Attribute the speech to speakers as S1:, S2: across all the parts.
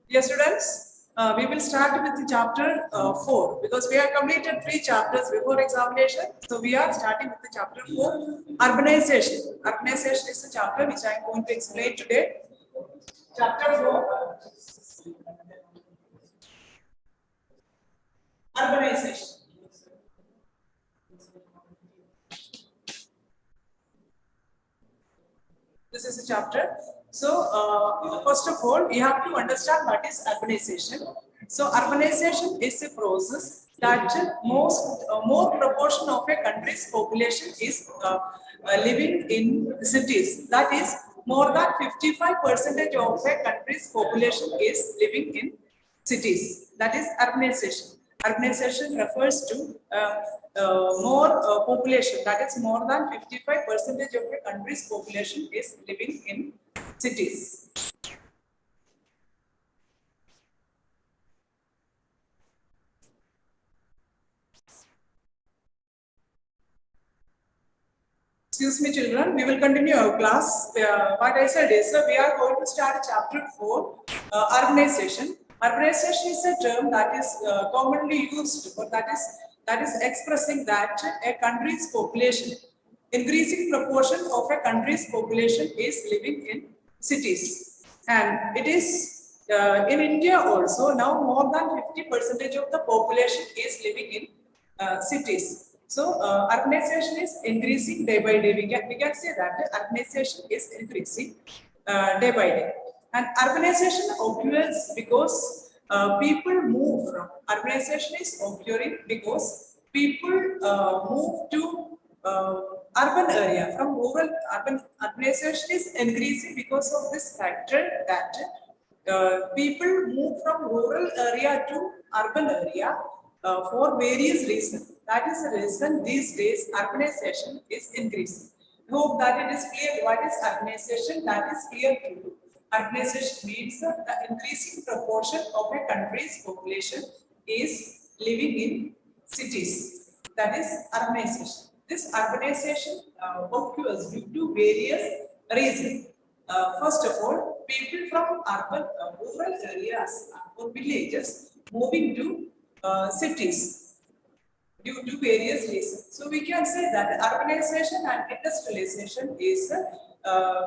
S1: Dear students, we will start with the chapter 4 because we have completed 3 chapters before examination. So we are starting with the chapter 4, urbanization. Urbanization is the chapter which I am going to explain today. Chapter 4, urbanization. This is a chapter. So, first of all, you have to understand what is urbanization. So, urbanization is a process that more proportion of a country's population is living in cities. That is, more than 55% of a country's population is living in cities. That is urbanization. Urbanization refers to more population, that is more than 55% of the country's population is living in cities. Excuse me, children, we will continue our class. What I said is we are going to start chapter 4, urbanization. Urbanization is a term that is commonly used, but that is expressing that a country's population, increasing proportion of a country's population is living in cities, and it is in India also now more than 50% of the population is living in cities. So urbanization is increasing day by day. We can say that urbanization is increasing day by day. And urbanization occurs because people move from, urbanization is occurring because people move to urban area from rural. Urbanization is increasing because of this factor that people move from rural area to urban area for various reasons. That is the reason these days urbanization is increasing. I hope that it is clear what is urbanization. That is clear to you. Urbanization means the increasing proportion of a country's population is living in cities. That is urbanization. This urbanization occurs due to various reasons. First of all, people from urban rural areas or villages moving to cities due to various reasons. So we can say that urbanization and industrialization is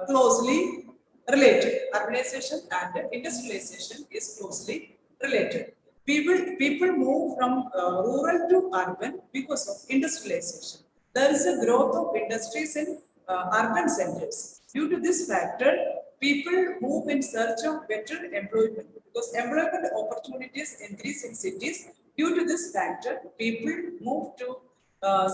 S1: closely related. Urbanization and industrialization is closely related. People move from rural to urban because of industrialization. There is a growth of industries in urban centers. Due to this factor, people move in search of better employment because employment opportunities increase in cities. Due to this factor, people move to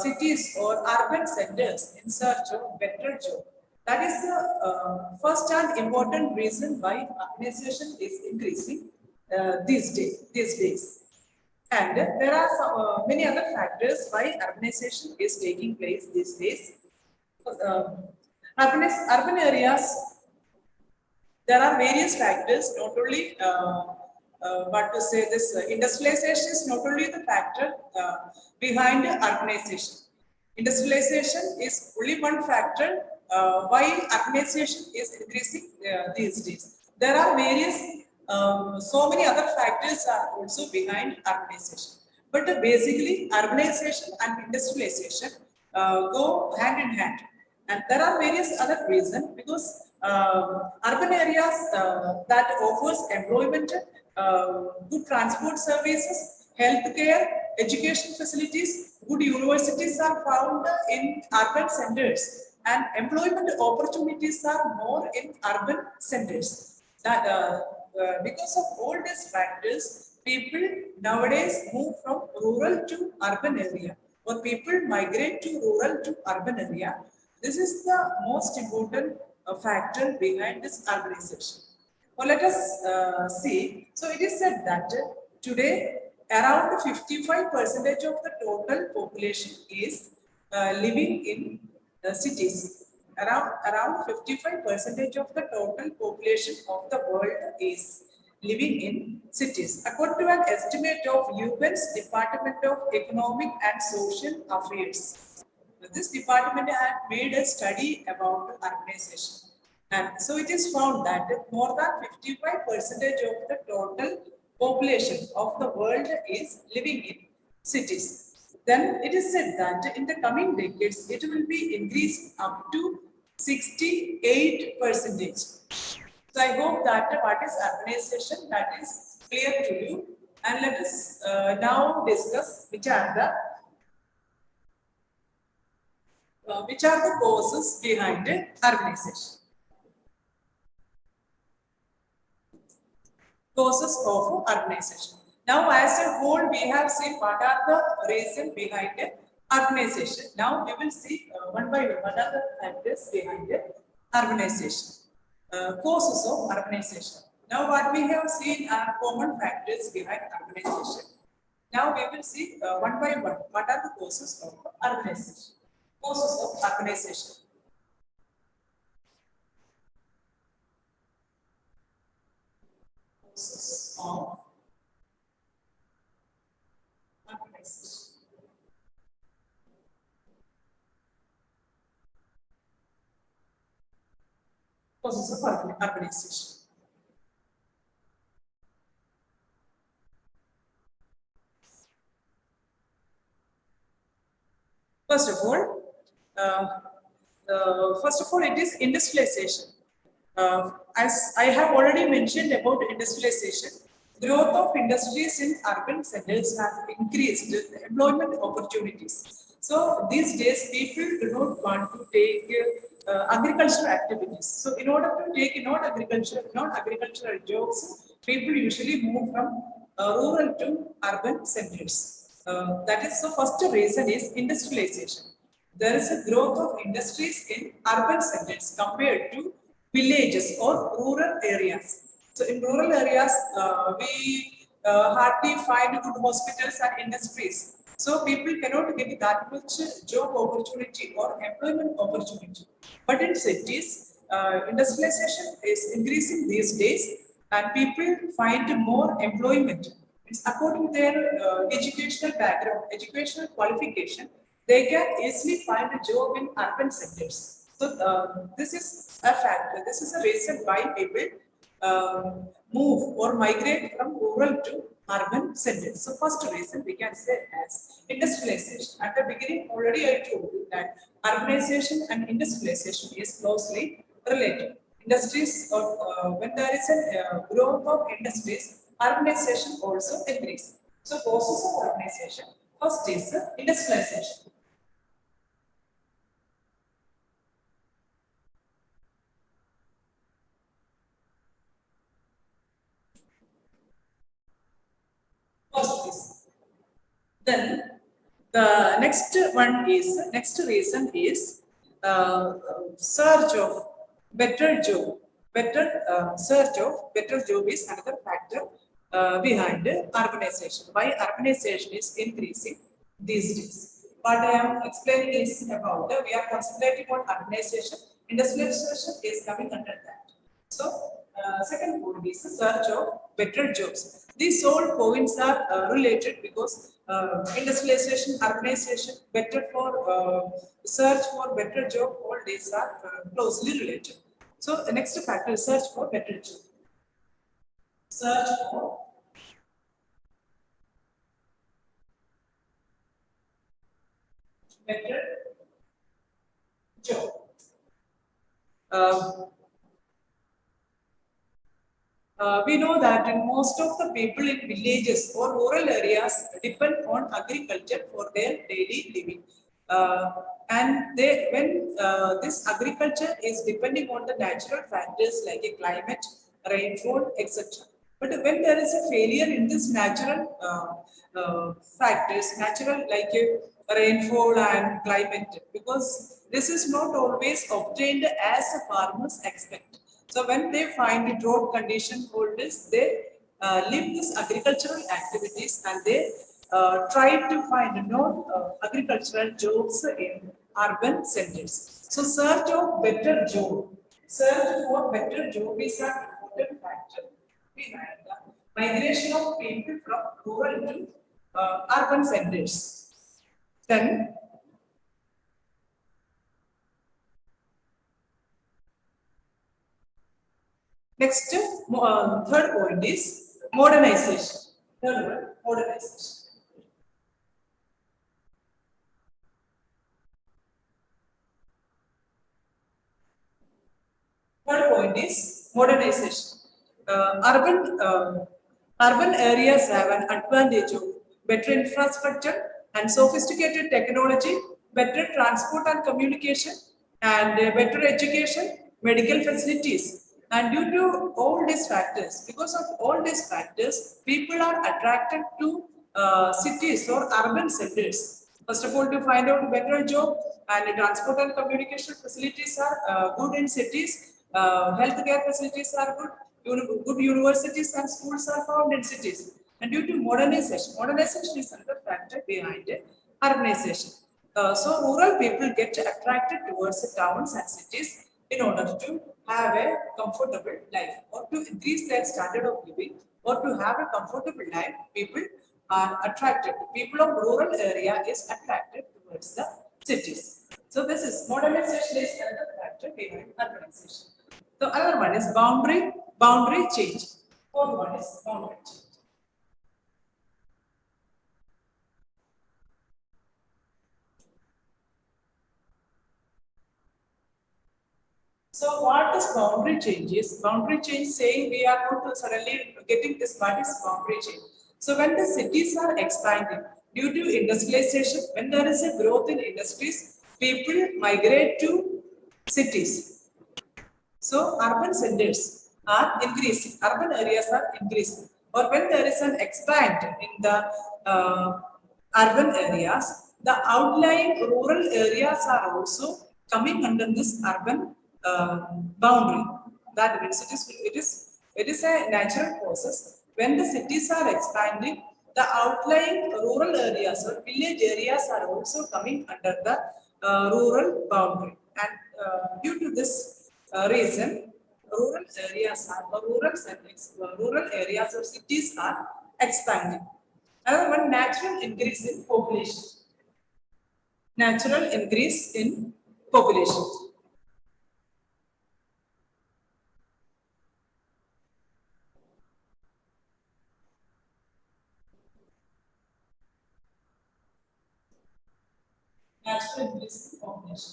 S1: cities or urban centers in search of better job. That is the first and important reason why urbanization is increasing these days. And there are many other factors why urbanization is taking place these days. Urban areas, there are various factors, not only what to say, this industrialization is not only the factor behind urbanization. Industrialization is only one factor why urbanization is increasing these days. There are various, so many other factors are also behind urbanization. But basically, urbanization and industrialization go hand in hand. And there are various other reasons because urban areas that offers employment, good transport services, healthcare, education facilities, good universities are found in urban centers, and employment opportunities are more in urban centers. That because of all these factors, people nowadays move from rural to urban area, or people migrate to rural to urban area. This is the most important factor behind this urbanization. Well, let us see. So it is said that today around 55% of the total population is living in cities. Around 55% of the total population of the world is living in cities. According to an estimate of UN's Department of Economic and Social Affairs, this department had made a study about urbanization. And so it is found that more than 55% of the total population of the world is living in cities. Then it is said that in the coming decades, it will be increased up to 68%. So I hope that what is urbanization, that is clear to you. And let us now discuss which are the causes behind urbanization. Causes of urbanization. Now, as a whole, we have seen what are the reasons behind urbanization. Now, we will see one by one what are the factors behind urbanization. Causes of urbanization. Now, what we have seen are common factors behind urbanization. Now, we will see one by one what are the causes of urbanization. Causes of urbanization. Causes of urbanization. Causes of urbanization. First of all, it is industrialization. As I have already mentioned about industrialization, growth of industries in urban centers has increased the employment opportunities. So these days, people do not want to take agricultural activities. So in order to take non-agricultural jobs, people usually move from rural to urban centers. That is the first reason is industrialization. There is a growth of industries in urban centers compared to villages or rural areas. So in rural areas, we hardly find good hospitals and industries. So people cannot get that much job opportunity or employment opportunity. But in cities, industrialization is increasing these days, and people find more employment. It's according to their educational background, educational qualification, they can easily find a job in urban centers. So this is a factor. This is a reason why people move or migrate from rural to urban centers. So first reason we can say as industrialization. At the beginning, already I told you that urbanization and industrialization is closely related. Industries, or when there is a growth of industries, urbanization also increases. So causes of urbanization. First is industrialization. First is. Then the next reason is search of better job. Search of better job is another factor behind urbanization. Why urbanization is increasing these days? What I am explaining is about we are concentrating on urbanization. Industrialization is coming under that. So, second point is the search of better jobs. These all points are related because industrialization, urbanization, better for search for better job, all these are closely related. So, the next factor is search for better job. Search for better job. We know that most of the people in villages or rural areas depend on agriculture for their daily living. And when this agriculture is depending on the natural factors like a climate, rainfall, etc. But when there is a failure in this natural factors, natural like rainfall and climate, because this is not always obtained as farmers expect. So when they find the drought condition holders, they leave these agricultural activities and they try to find non-agricultural jobs in urban centers. So search of better job. Search for better job is an important factor behind the migration of people from rural to urban centers. Then Next, third point is modernization. Third one, modernization. Third point is modernization. Urban areas have an advantage of better infrastructure and sophisticated technology, better transport and communication, and better education, medical facilities. And due to all these factors, because of all these factors, people are attracted to cities or urban centers. First of all, to find out better job and transport and communication facilities are good in cities. Healthcare facilities are good. Good universities and schools are found in cities. And due to modernization is another factor behind urbanization. So rural people get attracted towards the towns and cities in order to have a comfortable life or to increase their standard of living or to have a comfortable life. People are attracted. People of rural area is attracted towards the cities. So this is modernization is another factor behind urbanization. The other one is boundary change. Fourth one is boundary change. So what is boundary change is? Boundary change saying we are not suddenly getting this, what is boundary change? So when the cities are expanding due to industrialization, when there is a growth in industries, people migrate to cities. So urban centers are increasing, urban areas are increasing. Or when there is an expand in the urban areas, the outlying rural areas are also coming under this urban boundary. That means it is a natural process. When the cities are expanding, the outlying rural areas or village areas are also coming under the rural boundary. And due to this reason, rural areas are or rural areas or cities are expanding. Another one, natural increase in population. Natural increase in population. Natural increase in population.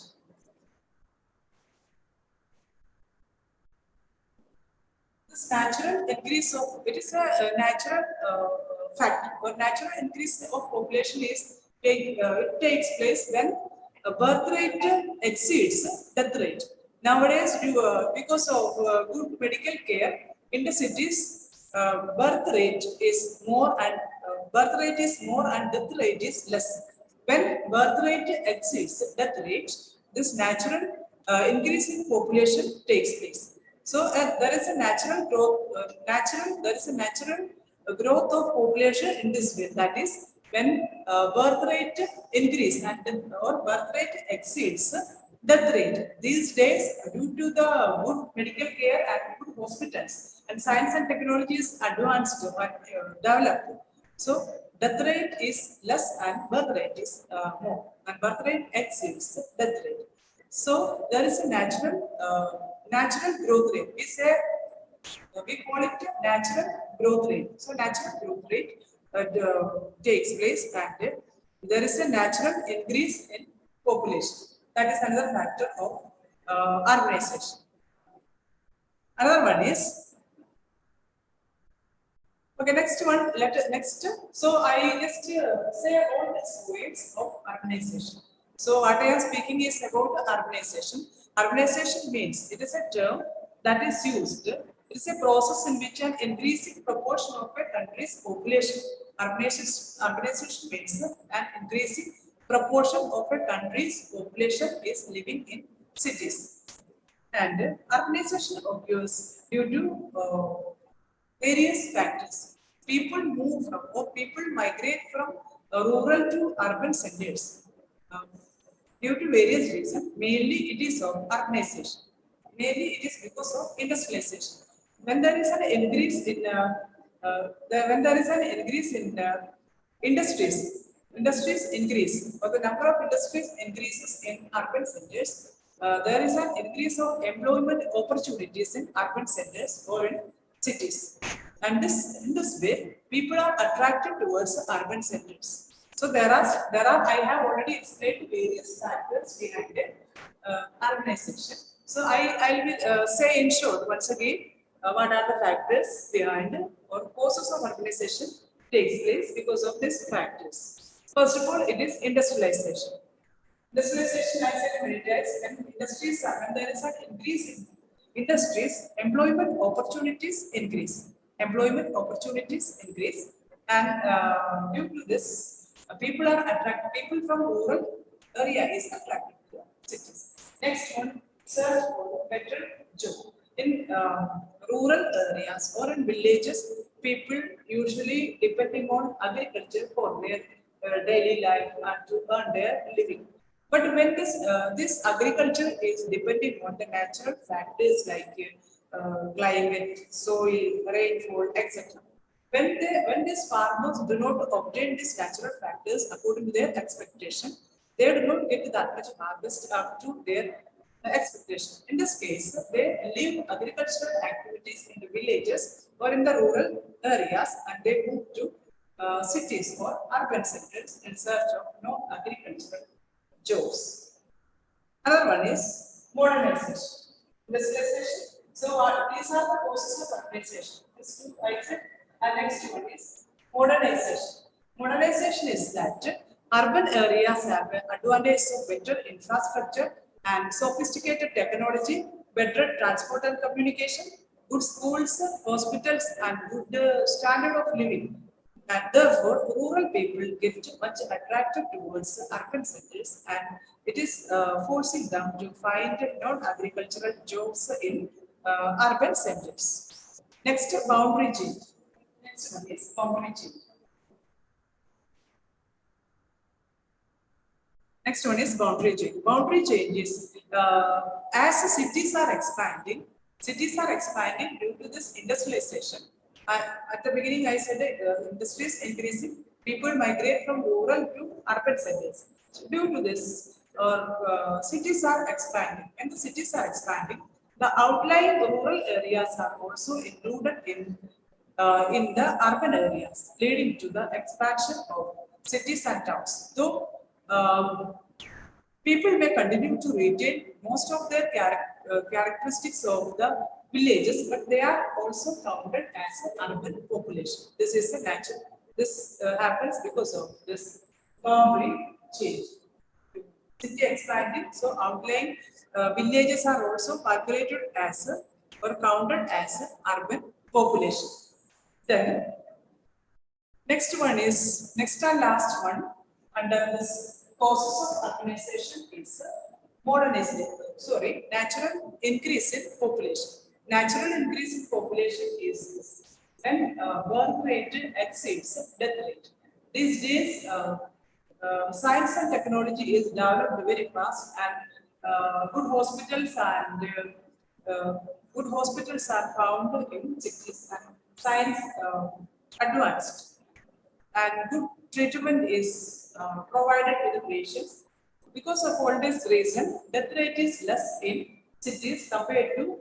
S1: This natural increase of it is a natural fact or natural increase of population is it takes place when a birth rate exceeds death rate. Nowadays, because of good medical care in the cities, birth rate is more and death rate is less. When birth rate exceeds death rate, this natural increase in population takes place. So there is a natural growth, there is a natural growth of population in this way. That is when birth rate increase or birth rate exceeds death rate. These days, due to the good medical care and good hospitals and science and technology is advanced and developed. So death rate is less and birth rate is more, and birth rate exceeds death rate. So there is a natural growth rate. We call it natural growth rate. So natural growth rate takes place and there is a natural increase in population. That is another factor of urbanization. Another one is okay. Next one. Next. So I just say all the ways of urbanization. So what I am speaking is about urbanization. Urbanization means it is a term that is used. It is a process in which an increasing proportion of a country's population. Urbanization means an increasing proportion of a country's population is living in cities. And urbanization occurs due to various factors. People move from or people migrate from rural to urban centers due to various reasons. Mainly it is of urbanization. Mainly it is because of industrialization. When there is an increase in industries increase or the number of industries increases in urban centers, there is an increase of employment opportunities in urban centers or in cities. And in this way, people are attracted towards urban centers. So I have already explained various factors behind it, urbanization. So I will say in short once again, what are the factors behind or causes of urbanization takes place because of these factors. First of all, it is industrialization. Industrialization, I said many times, when there is an increase in industries, employment opportunities increase. Employment opportunities increase, and due to this, people from rural area is attracted to cities. Next one, search for better job. In rural areas or in villages, people usually depending on agriculture for their daily life and to earn their living. But when this agriculture is depending on the natural factors like climate, soil, rainfall, etc. When these farmers do not obtain these natural factors according to their expectation, they do not get that much harvest up to their expectation. In this case, they leave agricultural activities in the villages or in the rural areas and they move to cities or urban centers in search of agricultural jobs. Another one is modernization. Industrialization. So these are the causes of urbanization. This two I said. And next one is modernization. Modernization is that urban areas have an advantage of better infrastructure and sophisticated technology, better transport and communication, good schools, hospitals, and good standard of living. And therefore, rural people get much attracted towards urban centers, and it is forcing them to find non-agricultural jobs in urban centers. Next, boundary change. Next one is boundary change. Next one is boundary change. Boundary change is as the cities are expanding due to this industrialization. At the beginning, I said that industry is increasing. People migrate from rural to urban centers. So due to this, cities are expanding. When the cities are expanding, the outlying rural areas are also included in the urban areas, leading to the expansion of cities and towns. Though people may continue to retain most of their characteristics of the villages, but they are also counted as an urban population. This is a natural. This happens because of this boundary change. City expanding, so outlying villages are also calculated as or counted as an urban population. Then next and last one under this causes of urbanization is modernization. Natural increase in population. Natural increase in population is when birth rate exceeds death rate. These days, science and technology is developed very fast, and good hospitals are found in cities, and science advanced, and good treatment is provided to the patients. Because of all this reason, death rate is less in cities compared to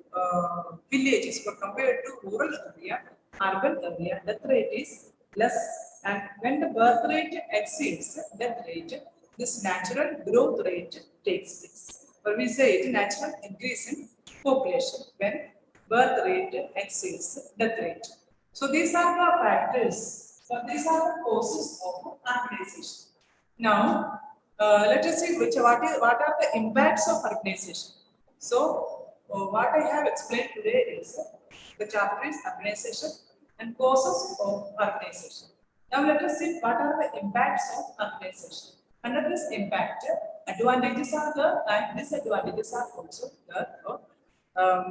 S1: villages, but compared to rural area, urban area, death rate is less. And when the birth rate exceeds death rate, this natural growth rate takes place. Or we say it natural increase in population when birth rate exceeds death rate. So these are the factors. So these are the causes of urbanization. Now, let us see what are the impacts of urbanization. So, what I have explained today is the chapter is urbanization and causes of urbanization. Now, let us see what are the impacts of urbanization. Under this impact, advantages are there and disadvantages are also there for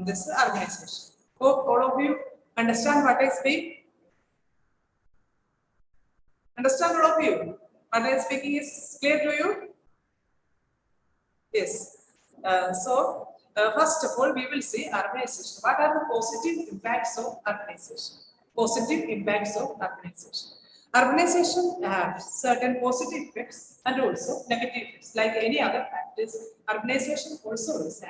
S1: this urbanization. Hope all of you understand what I speak. Understand all of you? What I am speaking is clear to you? Yes. First of all, we will see urbanization. What are the positive impacts of urbanization? Positive impacts of urbanization. Urbanization has certain positive effects and also negative effects. Like any other factors, urbanization also results